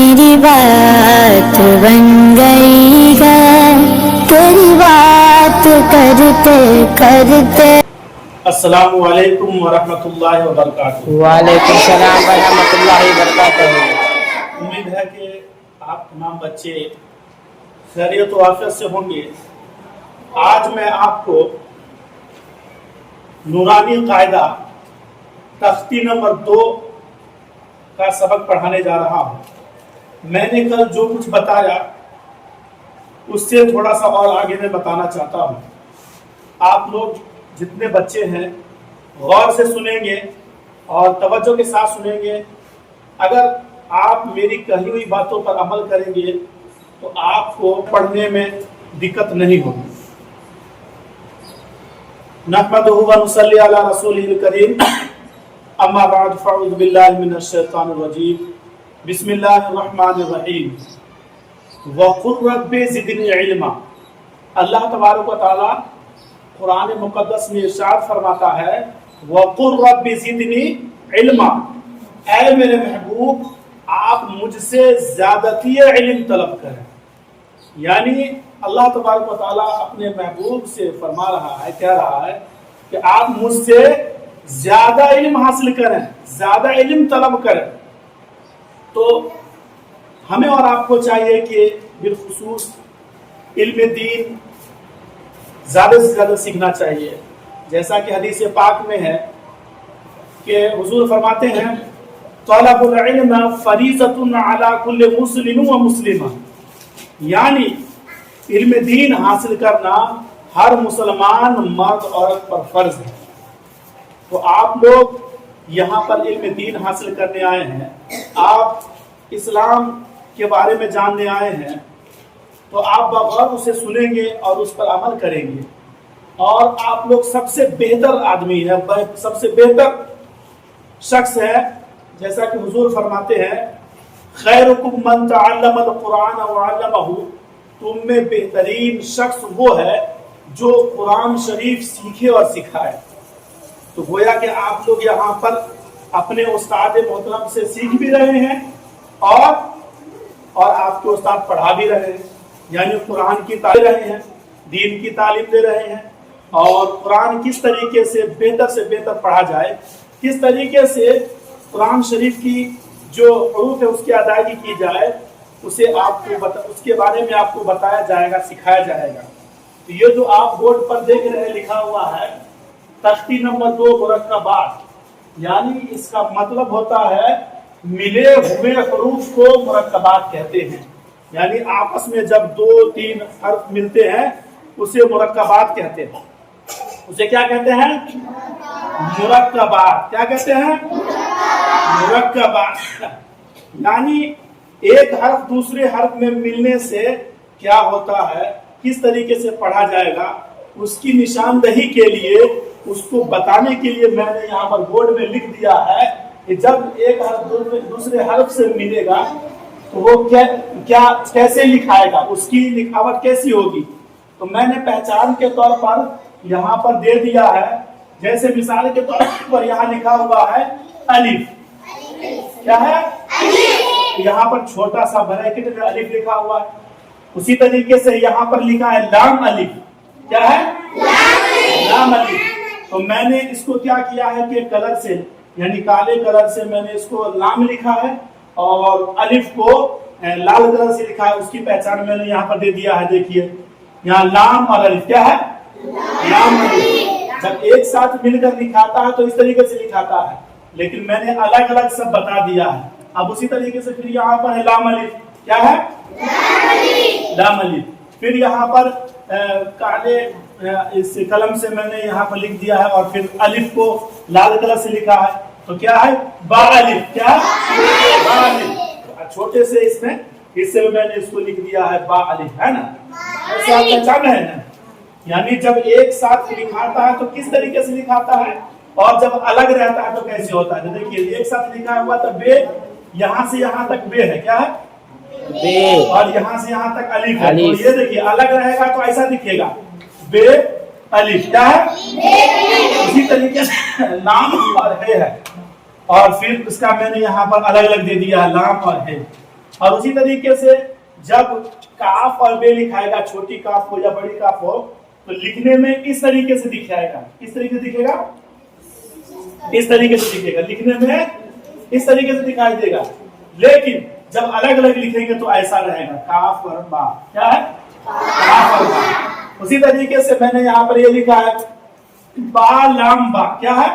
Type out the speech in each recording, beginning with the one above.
میری بات بن گئی ہے تیری بات کرتے کرتے۔ السلام علیکم ورحمۃ اللہ وبرکاتہ۔ وعلیکم السلام ورحمۃ اللہ وبرکاتہ۔ امید ہے کہ آپ تمام بچے خیریت و عافیت سے ہوں گے۔ آج میں آپ کو نورانی قاعدہ تختی نمبر 2 کا سبق پڑھانے جا رہا ہوں۔ میں نے کل جو کچھ بتایا اس سے تھوڑا سا اور آگے میں بتانا چاہتا ہوں۔ آپ لوگ جتنے بچے ہیں غور سے سنیں گے اور توجہ کے ساتھ سنیں گے۔ اگر آپ میری کہی ہوئی باتوں پر عمل کریں گے تو آپ کو پڑھنے میں دقت نہیں ہوگی۔ نحمدہ و نصلی علی رسولہ الکریم، اما بعد فاعوذ باللہ من الشیطان الرجیم، بسم اللہ الرحمن الرحیم۔ وَقُلْ رَبِّ زِدْنِي عِلْمًا۔ اللہ تبارک و تعالی قرآن مقدس میں ارشاد فرماتا ہے وَقُلْ رَبِّ زِدْنِي عِلْمًا، اے میرے محبوب آپ مجھ سے زیادتی علم طلب کریں۔ یعنی اللہ تبارک و تعالیٰ اپنے محبوب سے فرما رہا ہے، کہہ رہا ہے کہ آپ مجھ سے زیادہ علم حاصل کریں، زیادہ علم طلب کریں۔ تو ہمیں اور آپ کو چاہیے کہ بالخصوص علم دین زیادہ سے زیادہ سیکھنا چاہیے، جیسا کہ حدیث پاک میں ہے کہ حضور فرماتے ہیں طلب العلم فریضۃ علی کل مسلم و مسلمہ، یعنی علم دین حاصل کرنا ہر مسلمان مرد عورت پر فرض ہے۔ تو آپ لوگ یہاں پر علم دین حاصل کرنے آئے ہیں، آپ اسلام کے بارے میں جاننے آئے ہیں، تو آپ بغور اسے سنیں گے اور اس پر عمل کریں گے۔ اور آپ لوگ سب سے بہتر آدمی ہے، سب سے بہتر شخص ہے، جیسا کہ حضور فرماتے ہیں خیرکم من تعلم القرآن وعلمہ، تم میں بہترین شخص وہ ہے جو قرآن شریف سیکھے اور سکھائے۔ تو گویا کہ آپ لوگ یہاں پر اپنے استاد محترم سے سیکھ بھی رہے ہیں اور آپ کے استاد پڑھا بھی رہے ہیں، یعنی قرآن کی تعلیم دے رہے ہیں، دین کی تعلیم دے رہے ہیں، اور قرآن کس طریقے سے بہتر پڑھا جائے، کس طریقے سے قرآن شریف کی جو حروف ہے اس کی ادائیگی کی جائے، اس کے بارے میں آپ کو بتایا جائے گا، سکھایا جائے گا۔ تو یہ جو آپ بورڈ پر دیکھ رہے ہیں لکھا ہوا ہے تختی نمبر 2 مرکبات، یعنی اس کا مطلب ہوتا ہے ملے ہوئے حروف کو مرکبات کہتے ہیں۔ یعنی آپس میں جب 2-3 حرف ملتے ہیں اسے مرکبات کہتے ہیں۔ اسے کیا کہتے ہیں؟ مرکبات۔ کیا کہتے ہیں؟ مرکبات۔ یعنی ایک حرف دوسرے حرف میں ملنے سے کیا ہوتا ہے، کس طریقے سے پڑھا جائے گا، اس کی نشاندہی کے لیے، اس کو بتانے کے لیے میں نے یہاں پر بورڈ میں لکھ دیا ہے کہ جب ایک حرف دوسرے حرف سے ملے گا تو وہ کیسے لکھائے گا، اس کی لکھاوٹ کیسی ہوگی۔ تو میں نے پہچان کے طور پر یہاں پر دے دیا ہے، جیسے مثال کے طور پر یہاں لکھا ہوا ہے الف۔ کیا ہے؟ یہاں پر چھوٹا سا بریکٹ میں الف لکھا ہوا ہے۔ اسی طریقے سے یہاں پر لکھا ہے لام الف۔ کیا ہے؟ لام الف۔ تو میں نے اس کو کیا کیا ہے کہ کلر سے، یعنی کالے کلر سے میں نے اس کو لام لکھا ہے اور الف کو لال کلر سے لکھا ہے۔ اس کی پہچان میں نے یہاں پر دے دیا ہے، دیکھیے یہاں لام اور الف۔ کیا ہے؟ لام الف۔ جب ایک ساتھ مل کر لکھاتا ہے تو اس طریقے سے لکھاتا ہے، لیکن میں نے الگ الگ سب بتا دیا ہے۔ اب اسی طریقے سے پھر یہاں پر ہے لام الف۔ کیا ہے؟ لام الف۔ پھر یہاں پر کالے اس قلم سے میں نے یہاں پر لکھ دیا ہے اور پھر الف کو لال کلر سے لکھا ہے، تو کیا ہے؟ با الف۔ کیا ہے؟ با الف۔ چھوٹے سے اس میں میں نے اس کو لکھ دیا ہے با الف، ہے نا؟ ایسے آپ پہچان رہے ہیں، یعنی جب ایک ساتھ لکھاتا ہے تو کس طریقے سے لکھاتا ہے اور جب الگ رہتا ہے تو کیسے ہوتا ہے۔ دیکھیے ایک ساتھ لکھا ہوا تو بے، یہاں سے یہاں تک بے ہے۔ کیا ہے؟ بے۔ اور یہاں سے یہاں تک الف ہے۔ تو یہ دیکھیے الگ رہے گا تو ایسا دکھے گا بے الف۔ کیا ہے؟ اسی طریقے سے لام اور ہے، اور پھر اس کا میں نے یہاں پر الگ الگ دے دیا ہے لام اور ہے۔ اور اسی طریقے سے جب کاف اور بے لکھائے گا، چھوٹی کاف ہو یا بڑی کاف ہو، تو لکھنے میں اس طریقے سے دکھائے گا. کس طریقے سے دکھے گا؟ اس طریقے سے دکھے گا. لکھنے میں اس طریقے سے دکھائی دے گا. لیکن جب الگ الگ لکھیں گے تو ایسا رہے گا، کاف اور با. کیا ہے؟ کاف اور با. اسی طریقے سے میں نے یہاں پر یہ لکھا ہے با لام با. کیا ہے؟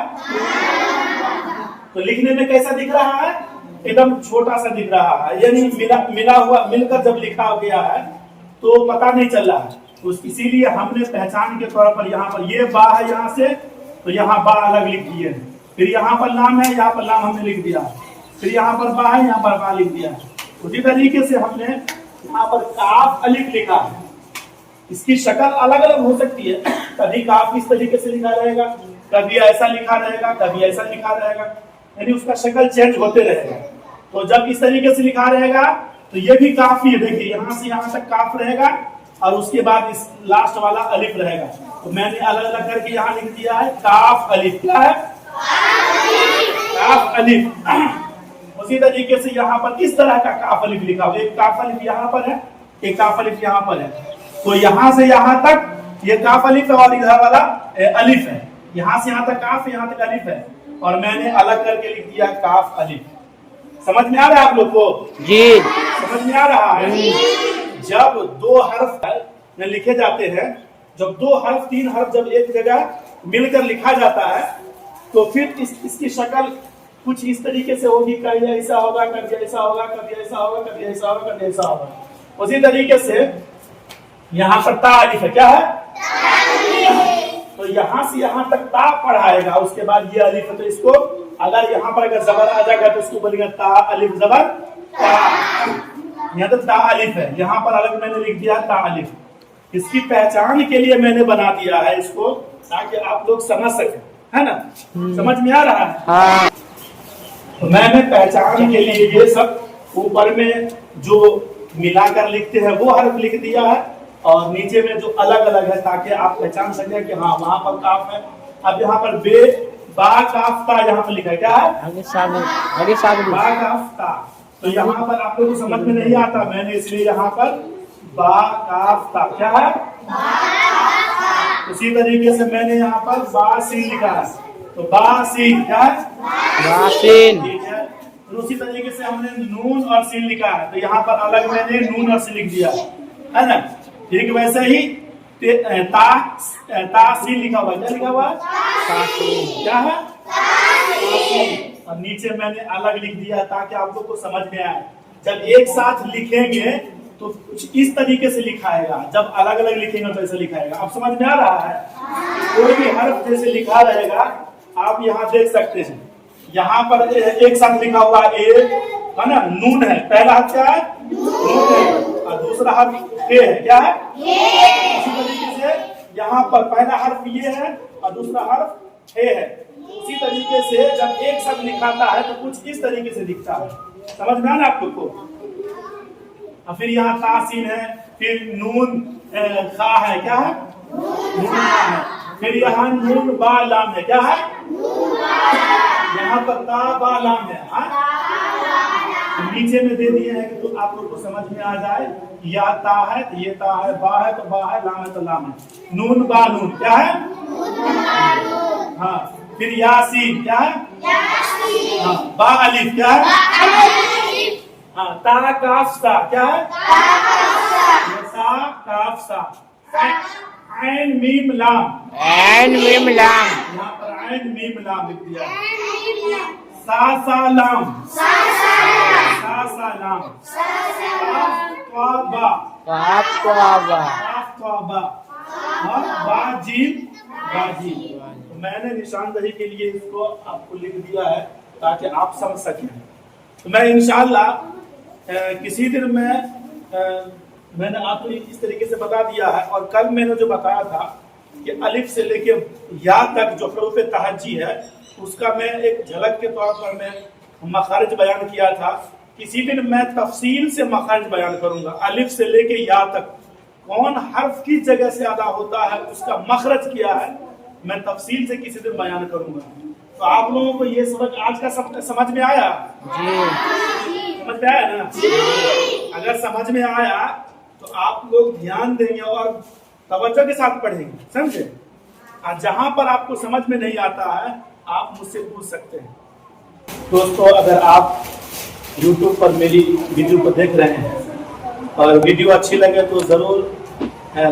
تو لکھنے میں کیسا دکھ رہا ہے؟ ایک دم چھوٹا سا دکھ رہا ہے، یعنی ملا ہوا، مل کر جب لکھا گیا ہے تو پتہ نہیں چل رہا ہے. اسی لیے ہم نے پہچان کے طور پر یہاں پر یہ با ہے، یہاں سے تو یہاں با الگ لکھ دیے ہیں. پھر یہاں پر لام ہے، یہاں پر لام ہم نے لکھ دیا. پھر یہاں پر با ہے، یہاں پر با لکھ دیا. اسی طریقے سے ہم نے یہاں پر کاف الف لکھا ہے. اس کی شکل الگ الگ ہو سکتی ہے. کبھی کاف اس طریقے سے لکھا رہے گا، کبھی ایسا لکھا رہے گا، کبھی ایسا لکھا رہے گا، یعنی اس کا شکل چینج ہوتے رہے گا. تو جب اس طریقے سے لکھا رہے گا تو یہ بھی کافی ہے. دیکھیے یہاں سے یہاں تک کاف رہے گا اور اس کے بعد اس لاسٹ والا الف رہے گا. تو میں نے الگ الگ کر کے یہاں لکھ دیا ہے کاف الف. کیا ہے؟ کاف الف. اسی طریقے سے یہاں پر اس طرح کا کاف الف لکھا ہوا. ایک کاف الف یہاں پر ہے، ایک کاف الف یہاں پر ہے. تو یہاں سے یہاں تک یہ کاف الف ہے اور ادھر والا الف ہے. یہاں سے یہاں تک کاف ہے، یہاں تک الف ہے، اور میں نے الگ کر کے لکھ دیا کاف الف. سمجھ میں آ رہا ہے آپ لوگ کو؟ جی. سمجھ میں آ رہا ہے؟ جب دو حرف لکھے جاتے ہیں، جب دو حرف تین حرف جب ایک جگہ مل کر لکھا جاتا ہے تو پھر اس کی شکل کچھ اس طریقے سے ہوگی. کبھی ایسا ہوگا، کبھی ایسا ہوگا، کبھی ایسا ہوگا، کبھی ایسا ہوگا، کبھی ایسا ہوگا. اسی طریقے سے یہاں پر تا الف ہے. کیا ہے؟ تو یہاں سے یہاں تک تا پڑھائے گا، اس کے بعد یہ الف ہے. تو اس کو اگر یہاں پر اگر زبر آ جائے گا تو اس کو بولے گا تا الف زبر تا. یہاں تو تا الف ہے، یہاں پر الگ میں نے لکھ دیا تا الف. اس کی پہچان کے لیے میں نے بنا دیا ہے اس کو تاکہ آپ لوگ سمجھ سکیں. ہے نا؟ سمجھ میں آ رہا ہے؟ ہاں. تو میں نے پہچان کے لیے یہ سب اوپر میں جو ملا کر لکھتے ہیں وہ حرف لکھ دیا ہے، اور نیچے میں جو الگ الگ ہے تاکہ آپ پہچان سکیں کہ ہاں وہاں پر کاف ہے. اب یہاں پر بے با کاف تا یہاں پر لکھا ہے. کیا ہے؟ با کاف تا. تو یہاں پر آپ لوگوں کو سمجھ میں نہیں آتا، میں نے اس لیے یہاں پر با کاف تا. کیا ہے؟ اسی طریقے سے میں نے یہاں پر با سین لکھا ہے. تو با سین. کیا ہے؟ باسین. ٹھیک ہے. اسی طریقے سے ہم نے نون اور سین لکھا ہے. تو یہاں پر الگ میں نے نون اور سین لکھ دیا ہے نا. ٹھیک ویسے ہی تا سین لکھا ہوا. کیا لکھا ہوا؟ کیا ہے؟ اور نیچے میں نے الگ لکھ دیا تاکہ آپ لوگ کو سمجھ میں آئے. جب ایک ساتھ لکھیں گے تو کچھ اس طریقے سے لکھائے گا، جب الگ الگ لکھیں گے تو ایسے لکھائے گا. اب سمجھ میں آ رہا ہے؟ کوئی بھی حرف جیسے لکھا رہے گا آپ یہاں دیکھ سکتے ہیں. یہاں پر ایک ساتھ لکھا ہوا ایک ہے نا، نون ہے. پہلا حرف کیا ہے؟ نون ہے. اور دوسرا حرف اے ہے. کیا ہے؟ اسی طریقے سے یہاں پر پہلا حرف یہ ہے اور دوسرا حرف اے ہے. اسی طریقے سے جب ایک ساتھ لکھاتا ہے تو کچھ اس طریقے سے دکھتا ہے. سمجھ میں آنا آپ لوگ کو؟ اور پھر یہاں تاسین ہے، پھر نون خا ہے. کیا ہے؟ نون خا ہے. پھر یہاں نون با لام ہے. کیا ہے؟ یہاں پر تا با لام ہے. نیچے میں دے دیے ہیں کہ تو آپ لوگ کو سمجھ میں آ جائے. یا تا ہے تو یہ تا ہے، با ہے تو با ہے، لام ہے تو لام ہے. نون با نون. کیا ہے؟ ہاں. پھر یاسین. کیا ہے؟ ہاں. با الف. کیا ہے؟ ہاں. تا کاف سا. کیا ہے؟ تا کاف سا. عین میم لام. عین میم لام. یہاں پر عین میم لام لکھ دیا. سا سا لام. سا سا لام. با کاف کا با. با. با جیم با جیم. میں نے نشاندہی کے لیے اس کو آپ کو لکھ دیا ہے تاکہ آپ سمجھ سکیں. تو میں انشاءاللہ کسی دن میں نے آپ کو اس طریقے سے بتا دیا ہے. اور کل میں نے جو بتایا تھا کہ الف سے لے کے یا تک جو حروف تہجی ہے اس کا میں ایک جھلک کے طور پر میں مخارج بیان کیا تھا. کسی دن میں تفصیل سے مخارج بیان کروں گا. الف سے لے کے یا تک کون حرف کی جگہ سے ادا ہوتا ہے، اس کا مخرج کیا ہے، میں تفصیل سے کسی دن بیان کروں گا. تو آپ لوگوں کو یہ سبق آج کا سمجھ میں آیا؟ جی. سمجھ میں آیا نا؟ اگر سمجھ میں آیا تو آپ لوگ دھیان دیں گے اور توجہ کے ساتھ پڑھیں گے, سمجھے؟ اور جہاں پر آپ کو سمجھ میں نہیں آتا ہے آپ مجھ سے پوچھ سکتے ہیں. دوستو, اگر آپ یوٹیوب پر میری ویڈیو کو دیکھ رہے ہیں اور ویڈیو اچھی لگے تو ضرور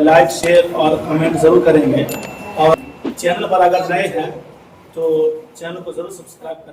لائک, شیئر اور کمنٹ ضرور کریں گے, اور چینل پر اگر نئے ہیں تو چینل کو ضرور سبسکرائب کریں.